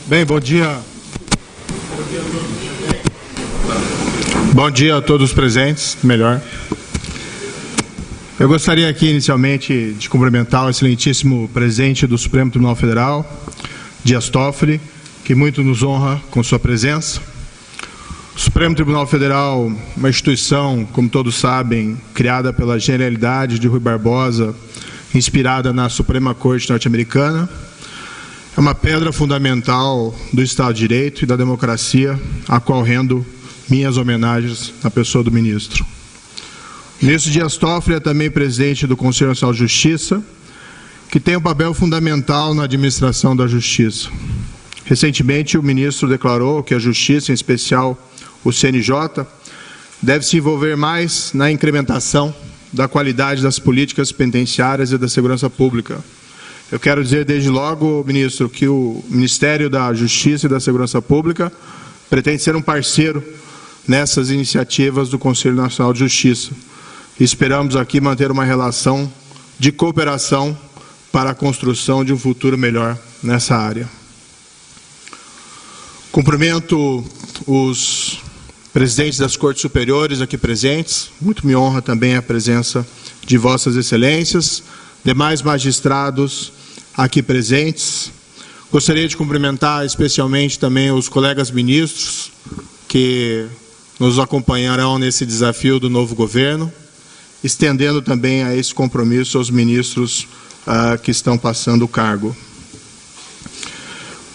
Bem, bom dia. Bom dia a todos os presentes, melhor. Eu gostaria aqui, inicialmente, de cumprimentar o excelentíssimo presidente do Supremo Tribunal Federal, Dias Toffoli, que muito nos honra com sua presença. O Supremo Tribunal Federal, uma instituição, como todos sabem, criada pela genialidade de Rui Barbosa, inspirada na Suprema Corte norte-americana, é uma pedra fundamental do Estado de Direito e da democracia, a qual rendo minhas homenagens na pessoa do ministro. O ministro Dias Toffoli é também presidente do Conselho Nacional de Justiça, que tem um papel fundamental na administração da justiça. Recentemente, o ministro declarou que a justiça, em especial o CNJ, deve se envolver mais na incrementação da qualidade das políticas penitenciárias e da segurança pública. Eu quero dizer desde logo, ministro, que o Ministério da Justiça e da Segurança Pública pretende ser um parceiro nessas iniciativas do Conselho Nacional de Justiça. E esperamos aqui manter uma relação de cooperação para a construção de um futuro melhor nessa área. Cumprimento os presidentes das Cortes Superiores aqui presentes. Muito me honra também a presença de Vossas Excelências, demais magistrados aqui presentes. Gostaria de cumprimentar especialmente também os colegas ministros que nos acompanharão nesse desafio do novo governo, estendendo também a esse compromisso aos ministros que estão passando o cargo.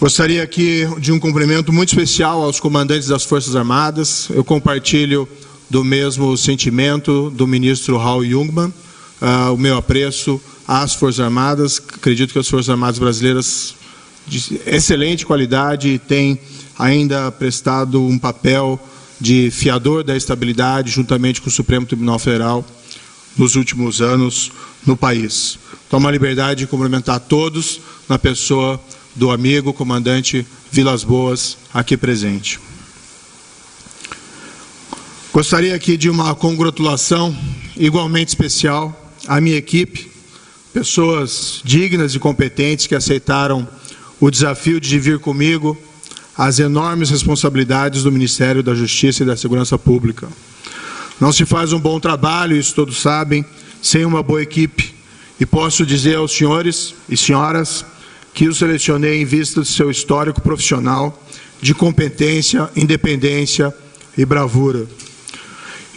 Gostaria aqui de um cumprimento muito especial aos comandantes das Forças Armadas. Eu compartilho do mesmo sentimento do ministro Raul Jungmann, o meu apreço às Forças Armadas. Acredito que as Forças Armadas brasileiras de excelente qualidade têm ainda prestado um papel de fiador da estabilidade juntamente com o Supremo Tribunal Federal nos últimos anos no país. Tomo a liberdade de cumprimentar todos na pessoa do amigo comandante Vilas Boas aqui presente. Gostaria aqui de uma congratulação igualmente especial à minha equipe, pessoas dignas e competentes que aceitaram o desafio de vir comigo às enormes responsabilidades do Ministério da Justiça e da Segurança Pública. Não se faz um bom trabalho, isso todos sabem, sem uma boa equipe. E posso dizer aos senhores e senhoras que o selecionei em vista do seu histórico profissional de competência, independência e bravura.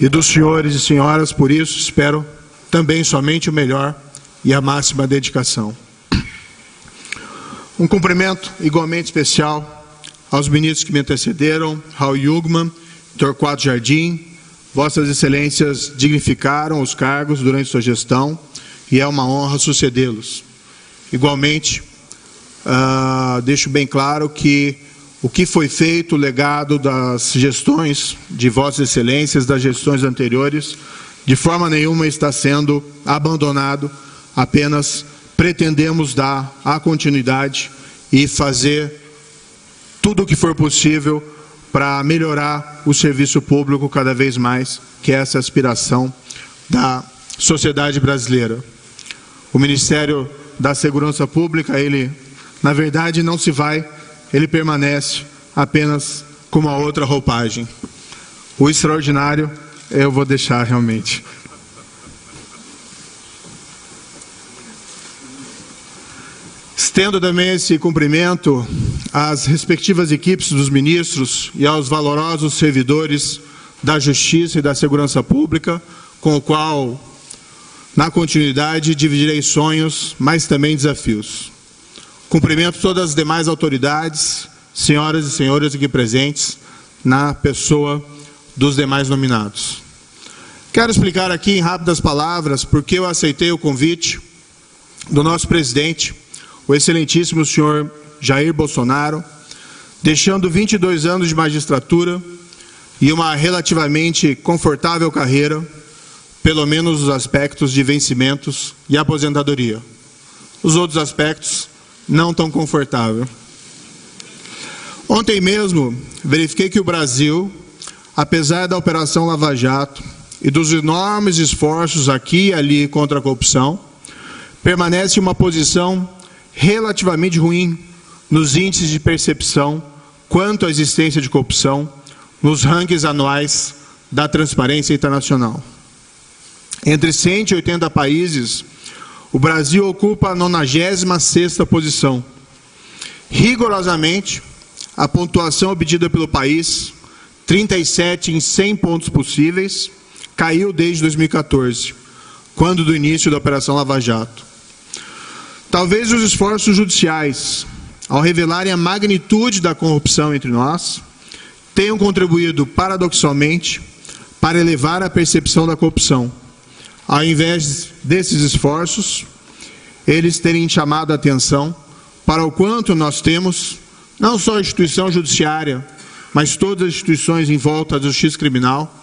E dos senhores e senhoras, por isso, espero também somente o melhor e a máxima dedicação. Um cumprimento igualmente especial aos ministros que me antecederam, Raul Jungmann, Torquato Jardim. Vossas Excelências dignificaram os cargos durante sua gestão e é uma honra sucedê-los. Igualmente, deixo bem claro que o que foi feito, o legado das gestões de Vossas Excelências, das gestões anteriores, de forma nenhuma está sendo abandonado, apenas pretendemos dar a continuidade e fazer tudo o que for possível para melhorar o serviço público cada vez mais, que é essa aspiração da sociedade brasileira. O Ministério da Segurança Pública, ele, na verdade, não se vai, ele permanece apenas com uma outra roupagem. O extraordinário eu vou deixar realmente. Estendo também esse cumprimento às respectivas equipes dos ministros e aos valorosos servidores da Justiça e da Segurança Pública, com o qual, na continuidade, dividirei sonhos, mas também desafios. Cumprimento todas as demais autoridades, senhoras e senhores aqui presentes, na pessoa dos demais nominados. Quero explicar aqui em rápidas palavras porque eu aceitei o convite do nosso presidente, o excelentíssimo senhor Jair Bolsonaro, deixando 22 anos de magistratura e uma relativamente confortável carreira, pelo menos os aspectos de vencimentos e aposentadoria. Os outros aspectos não tão confortável. Ontem mesmo, verifiquei que o Brasil, apesar da Operação Lava Jato e dos enormes esforços aqui e ali contra a corrupção, permanece em uma posição relativamente ruim nos índices de percepção quanto à existência de corrupção nos rankings anuais da Transparência Internacional. Entre 180 países, o Brasil ocupa a 96ª posição. Rigorosamente, a pontuação obtida pelo país, 37 em 100 pontos possíveis, caiu desde 2014, quando do início da Operação Lava Jato. Talvez os esforços judiciais, ao revelarem a magnitude da corrupção entre nós, tenham contribuído, paradoxalmente, para elevar a percepção da corrupção. Ao invés desses esforços, eles terem chamado a atenção para o quanto nós temos, não só a instituição judiciária, mas todas as instituições em volta da justiça criminal,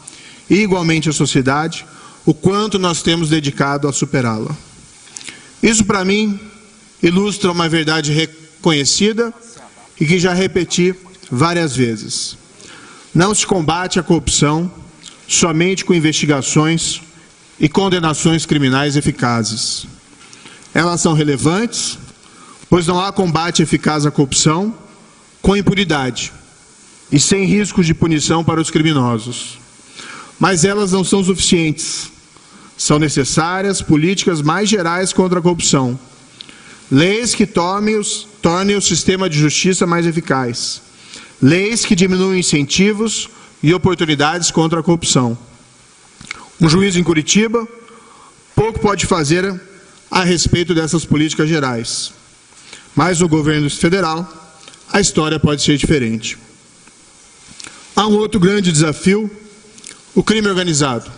e igualmente a sociedade, o quanto nós temos dedicado a superá-la. Isso, para mim, ilustra uma verdade reconhecida e que já repeti várias vezes. Não se combate a corrupção somente com investigações e condenações criminais eficazes. Elas são relevantes, pois não há combate eficaz à corrupção com impunidade e sem riscos de punição para os criminosos. Mas elas não são suficientes. São necessárias políticas mais gerais contra a corrupção. Leis que tornem o sistema de justiça mais eficaz. Leis que diminuem incentivos e oportunidades contra a corrupção. Um juiz em Curitiba pouco pode fazer a respeito dessas políticas gerais. Mas no governo federal, a história pode ser diferente. Há um outro grande desafio, o crime organizado.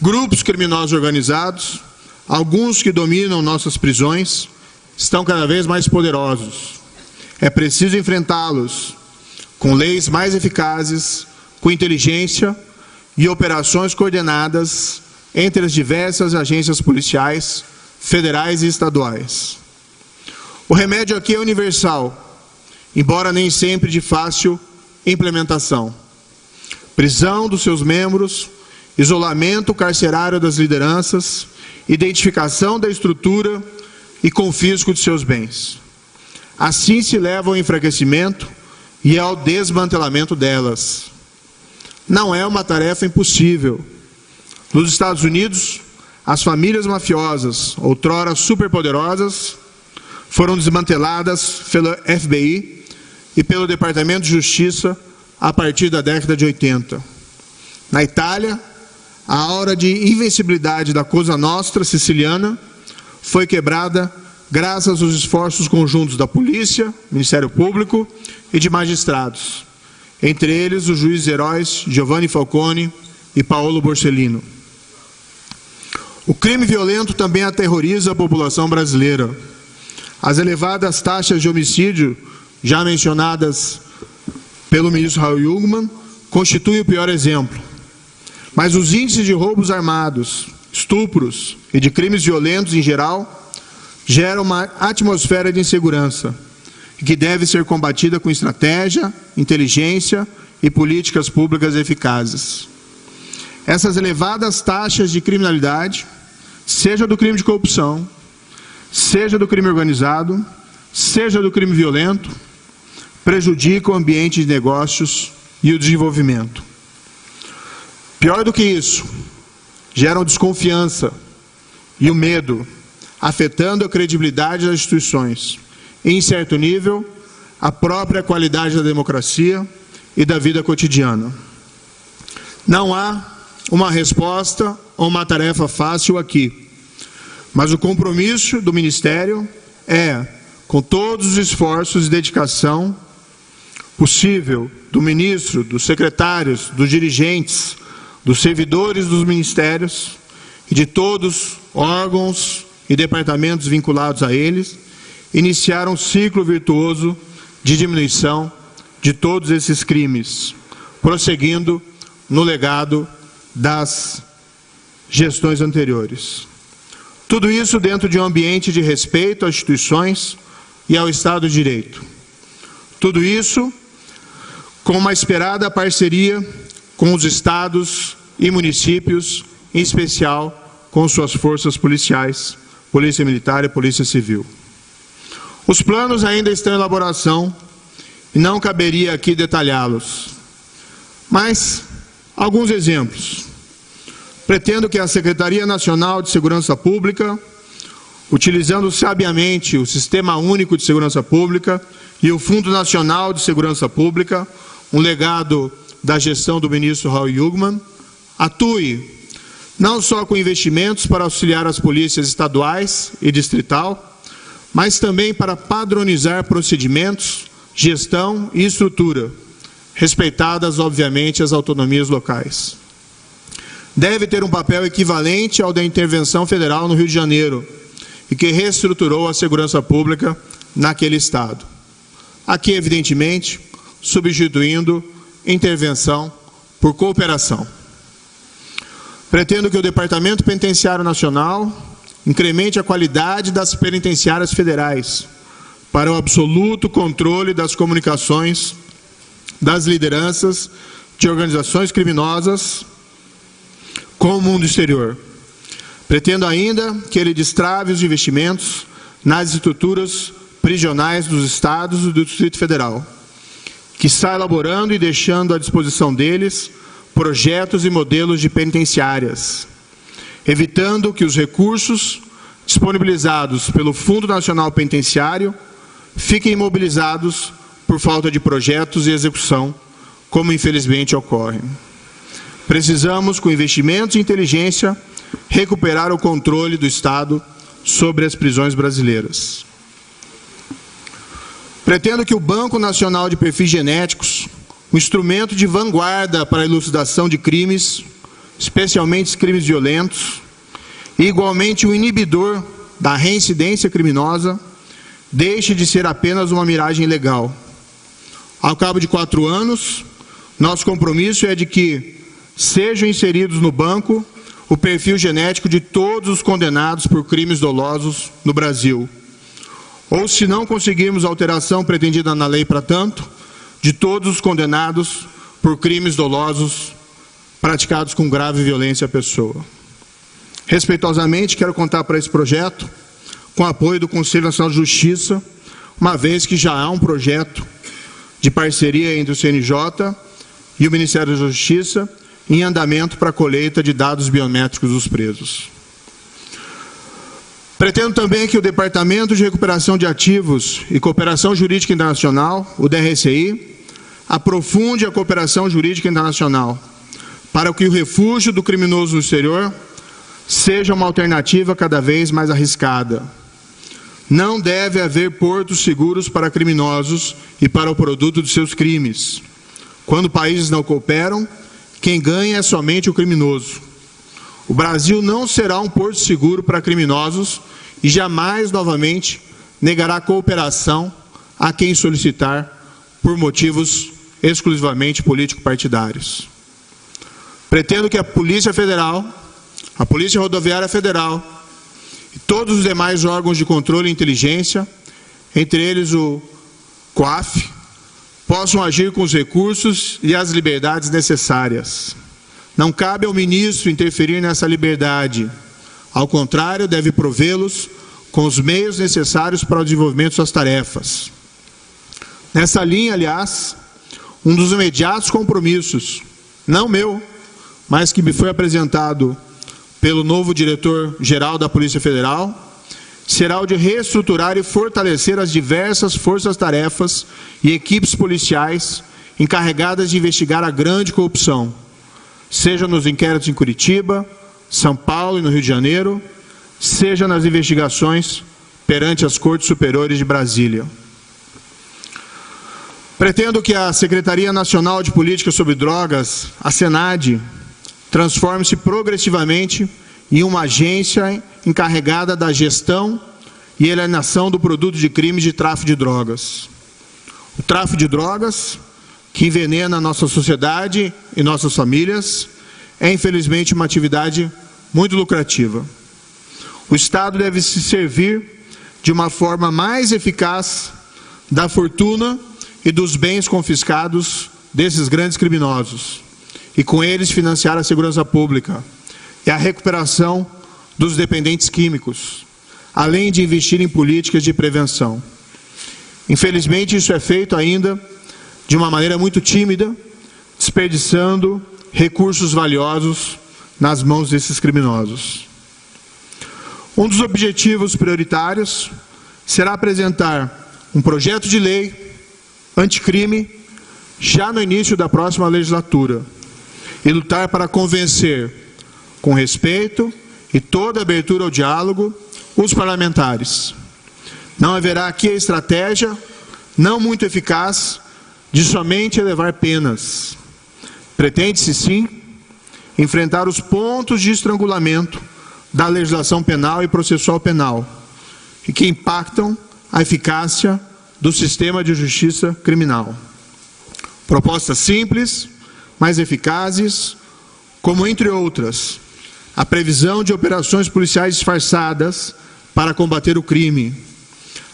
Grupos criminosos organizados, alguns que dominam nossas prisões, estão cada vez mais poderosos. É preciso enfrentá-los com leis mais eficazes, com inteligência e operações coordenadas entre as diversas agências policiais, federais e estaduais. O remédio aqui é universal, embora nem sempre de fácil implementação. Prisão dos seus membros, isolamento carcerário das lideranças, identificação da estrutura e confisco de seus bens. Assim se leva ao enfraquecimento e ao desmantelamento delas. Não é uma tarefa impossível. Nos Estados Unidos, as famílias mafiosas, outrora superpoderosas, foram desmanteladas pela FBI e pelo Departamento de Justiça a partir da década de 80. Na Itália, a aura de invencibilidade da Cosa Nostra siciliana foi quebrada graças aos esforços conjuntos da polícia, Ministério Público e de magistrados, entre eles os juízes heróis Giovanni Falcone e Paolo Borsellino. O crime violento também aterroriza a população brasileira. As elevadas taxas de homicídio, já mencionadas pelo ministro Raul Jungmann, constituem o pior exemplo. Mas os índices de roubos armados, estupros e de crimes violentos em geral geram uma atmosfera de insegurança que deve ser combatida com estratégia, inteligência e políticas públicas eficazes. Essas elevadas taxas de criminalidade, seja do crime de corrupção, seja do crime organizado, seja do crime violento, prejudicam o ambiente de negócios e o desenvolvimento. Pior do que isso, geram desconfiança e o medo, afetando a credibilidade das instituições e, em certo nível, a própria qualidade da democracia e da vida cotidiana. Não há uma resposta ou uma tarefa fácil aqui, mas o compromisso do Ministério é, com todos os esforços e dedicação possível do ministro, dos secretários, dos dirigentes, dos servidores dos ministérios e de todos órgãos e departamentos vinculados a eles, iniciar um ciclo virtuoso de diminuição de todos esses crimes, prosseguindo no legado das gestões anteriores. Tudo isso dentro de um ambiente de respeito às instituições e ao Estado de Direito. Tudo isso com uma esperada parceria com os estados e municípios, em especial com suas forças policiais, Polícia Militar e Polícia Civil. Os planos ainda estão em elaboração e não caberia aqui detalhá-los. Mas, alguns exemplos. Pretendo que a Secretaria Nacional de Segurança Pública, utilizando sabiamente o Sistema Único de Segurança Pública e o Fundo Nacional de Segurança Pública, um legado da gestão do ministro Raul Jungmann, atue não só com investimentos para auxiliar as polícias estaduais e distrital, mas também para padronizar procedimentos, gestão e estrutura, respeitadas, obviamente, as autonomias locais. Deve ter um papel equivalente ao da intervenção federal no Rio de Janeiro, e que reestruturou a segurança pública naquele estado. Aqui, evidentemente, substituindo intervenção por cooperação. Pretendo que o Departamento Penitenciário Nacional incremente a qualidade das penitenciárias federais para o absoluto controle das comunicações das lideranças de organizações criminosas com o mundo exterior. Pretendo ainda que ele destrave os investimentos nas estruturas prisionais dos estados e do Distrito Federal, que está elaborando e deixando à disposição deles projetos e modelos de penitenciárias, evitando que os recursos disponibilizados pelo Fundo Nacional Penitenciário fiquem imobilizados por falta de projetos e execução, como infelizmente ocorre. Precisamos, com investimentos e inteligência, recuperar o controle do Estado sobre as prisões brasileiras. Pretendo que o Banco Nacional de Perfis Genéticos, um instrumento de vanguarda para a elucidação de crimes, especialmente crimes violentos, e igualmente um inibidor da reincidência criminosa, deixe de ser apenas uma miragem legal. Ao cabo de 4 anos, nosso compromisso é de que sejam inseridos no banco o perfil genético de todos os condenados por crimes dolosos no Brasil. Ou, se não conseguirmos a alteração pretendida na lei para tanto, de todos os condenados por crimes dolosos praticados com grave violência à pessoa. Respeitosamente, quero contar para esse projeto com o apoio do Conselho Nacional de Justiça, uma vez que já há um projeto de parceria entre o CNJ e o Ministério da Justiça em andamento para a colheita de dados biométricos dos presos. Pretendo também que o Departamento de Recuperação de Ativos e Cooperação Jurídica Internacional, o DRCI, aprofunde a cooperação jurídica internacional para que o refúgio do criminoso no exterior seja uma alternativa cada vez mais arriscada. Não deve haver portos seguros para criminosos e para o produto de seus crimes. Quando países não cooperam, quem ganha é somente o criminoso. O Brasil não será um porto seguro para criminosos e jamais, novamente, negará cooperação a quem solicitar por motivos exclusivamente político-partidários. Pretendo que a Polícia Federal, a Polícia Rodoviária Federal e todos os demais órgãos de controle e inteligência, entre eles o COAF, possam agir com os recursos e as liberdades necessárias. Não cabe ao ministro interferir nessa liberdade. Ao contrário, deve provê-los com os meios necessários para o desenvolvimento de suas tarefas. Nessa linha, aliás, um dos imediatos compromissos, não meu, mas que me foi apresentado pelo novo diretor-geral da Polícia Federal, será o de reestruturar e fortalecer as diversas forças-tarefas e equipes policiais encarregadas de investigar a grande corrupção, seja nos inquéritos em Curitiba, São Paulo e no Rio de Janeiro, seja nas investigações perante as Cortes Superiores de Brasília. Pretendo que a Secretaria Nacional de Política sobre Drogas, a SENAD, transforme-se progressivamente em uma agência encarregada da gestão e alienação do produto de crimes de tráfico de drogas. O tráfico de drogas, que envenena a nossa sociedade e nossas famílias, é infelizmente uma atividade muito lucrativa. O Estado deve se servir de uma forma mais eficaz da fortuna e dos bens confiscados desses grandes criminosos, e com eles financiar a segurança pública e a recuperação dos dependentes químicos, além de investir em políticas de prevenção. Infelizmente, isso é feito ainda de uma maneira muito tímida, desperdiçando recursos valiosos nas mãos desses criminosos. Um dos objetivos prioritários será apresentar um projeto de lei anticrime já no início da próxima legislatura e lutar para convencer, com respeito e toda abertura ao diálogo, os parlamentares. Não haverá aqui a estratégia, não muito eficaz, de somente elevar penas. Pretende-se, sim, enfrentar os pontos de estrangulamento da legislação penal e processual penal, e que impactam a eficácia do sistema de justiça criminal. Propostas simples, mas eficazes, como, entre outras, a previsão de operações policiais disfarçadas para combater o crime,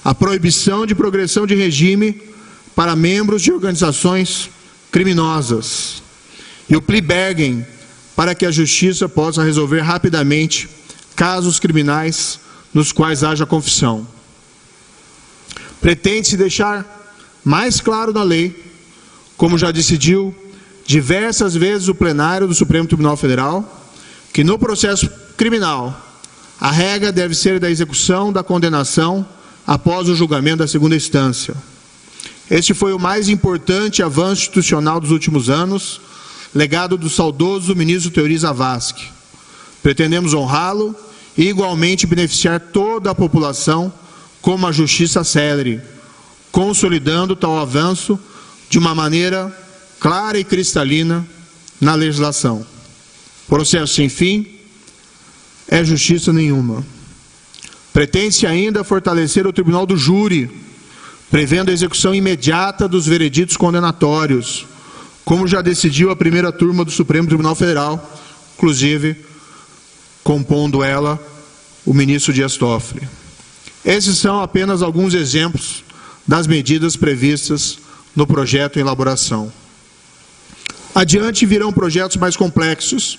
a proibição de progressão de regime para membros de organizações criminosas e o plea bargain para que a justiça possa resolver rapidamente casos criminais nos quais haja confissão. Pretende-se deixar mais claro na lei, como já decidiu diversas vezes o plenário do Supremo Tribunal Federal, que no processo criminal a regra deve ser da execução da condenação após o julgamento da segunda instância. Este foi o mais importante avanço institucional dos últimos anos, legado do saudoso ministro Teori Zavascki. Pretendemos honrá-lo e igualmente beneficiar toda a população com uma justiça célere, consolidando tal avanço de uma maneira clara e cristalina na legislação. Processo sem fim é justiça nenhuma. Pretende-se ainda fortalecer o Tribunal do Júri, prevendo a execução imediata dos vereditos condenatórios, como já decidiu a primeira turma do Supremo Tribunal Federal, inclusive compondo ela o ministro Dias Toffoli. Esses são apenas alguns exemplos das medidas previstas no projeto em elaboração. Adiante virão projetos mais complexos,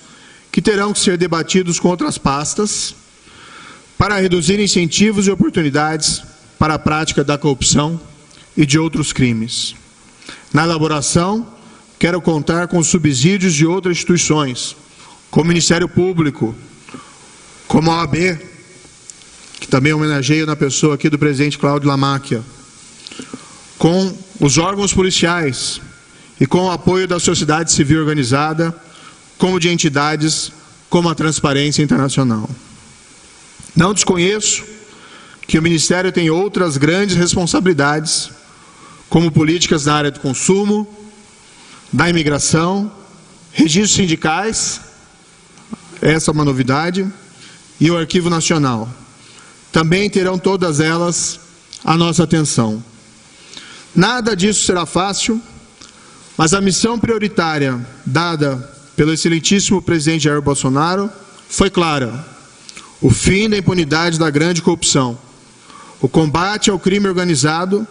que terão que ser debatidos com outras pastas, para reduzir incentivos e oportunidades para a prática da corrupção e de outros crimes. Na elaboração, quero contar com os subsídios de outras instituições, como o Ministério Público, como a OAB, que também homenageia na pessoa aqui do presidente Cláudio Lamáquia, com os órgãos policiais e com o apoio da sociedade civil organizada, como de entidades como a Transparência Internacional. Não desconheço que o Ministério tem outras grandes responsabilidades, como políticas na área do consumo, da imigração, registros sindicais, essa é uma novidade, e o Arquivo Nacional. Também terão todas elas a nossa atenção. Nada disso será fácil, mas a missão prioritária dada pelo excelentíssimo presidente Jair Bolsonaro foi clara: o fim da impunidade da grande corrupção, o combate ao crime organizado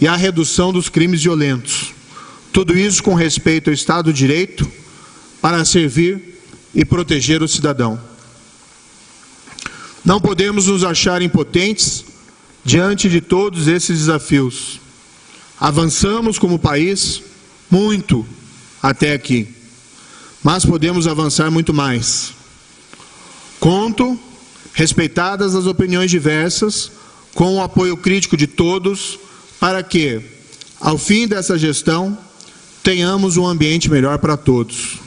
e a redução dos crimes violentos. Tudo isso com respeito ao Estado de Direito, para servir e proteger o cidadão. Não podemos nos achar impotentes diante de todos esses desafios. Avançamos como país muito até aqui, mas podemos avançar muito mais. Conto, respeitadas as opiniões diversas, com o apoio crítico de todos, para que, ao fim dessa gestão, tenhamos um ambiente melhor para todos.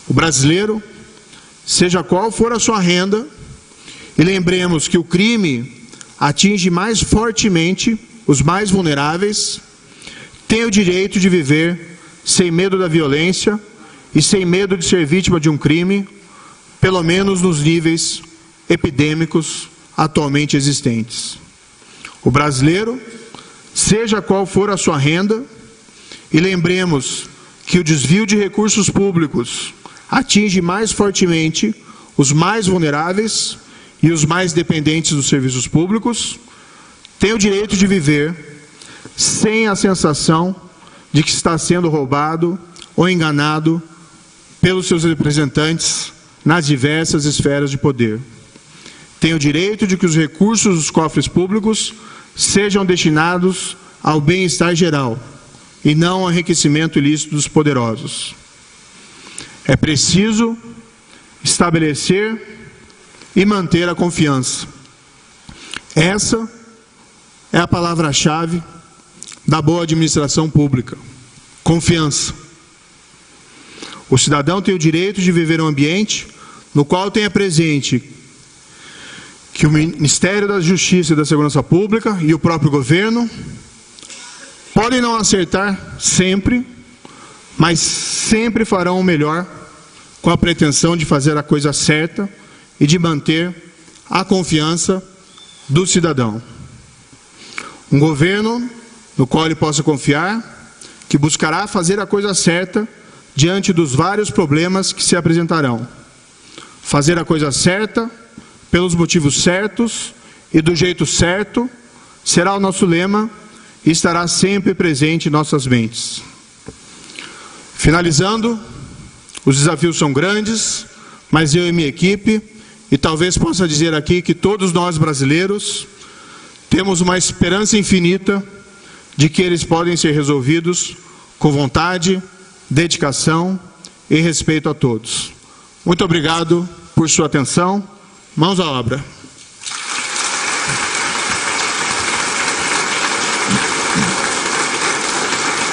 O brasileiro, seja qual for a sua renda, e lembremos que o crime atinge mais fortemente os mais vulneráveis, tem o direito de viver sem medo da violência e sem medo de ser vítima de um crime, pelo menos nos níveis epidêmicos atualmente existentes. O brasileiro, seja qual for a sua renda, e lembremos que o desvio de recursos públicos atinge mais fortemente os mais vulneráveis e os mais dependentes dos serviços públicos, tem o direito de viver sem a sensação de que está sendo roubado ou enganado pelos seus representantes nas diversas esferas de poder. Tem o direito de que os recursos dos cofres públicos sejam destinados ao bem-estar geral e não ao enriquecimento ilícito dos poderosos. É preciso estabelecer e manter a confiança. Essa é a palavra-chave da boa administração pública. Confiança. O cidadão tem o direito de viver um ambiente no qual tenha presente que o Ministério da Justiça e da Segurança Pública e o próprio governo podem não acertar sempre, mas sempre farão o melhor com a pretensão de fazer a coisa certa e de manter a confiança do cidadão. Um governo no qual ele possa confiar, que buscará fazer a coisa certa diante dos vários problemas que se apresentarão. Fazer a coisa certa, pelos motivos certos e do jeito certo, será o nosso lema e estará sempre presente em nossas mentes. Finalizando, os desafios são grandes, mas eu e minha equipe, e talvez possa dizer aqui que todos nós brasileiros, temos uma esperança infinita de que eles podem ser resolvidos com vontade, dedicação e respeito a todos. Muito obrigado por sua atenção. Mãos à obra.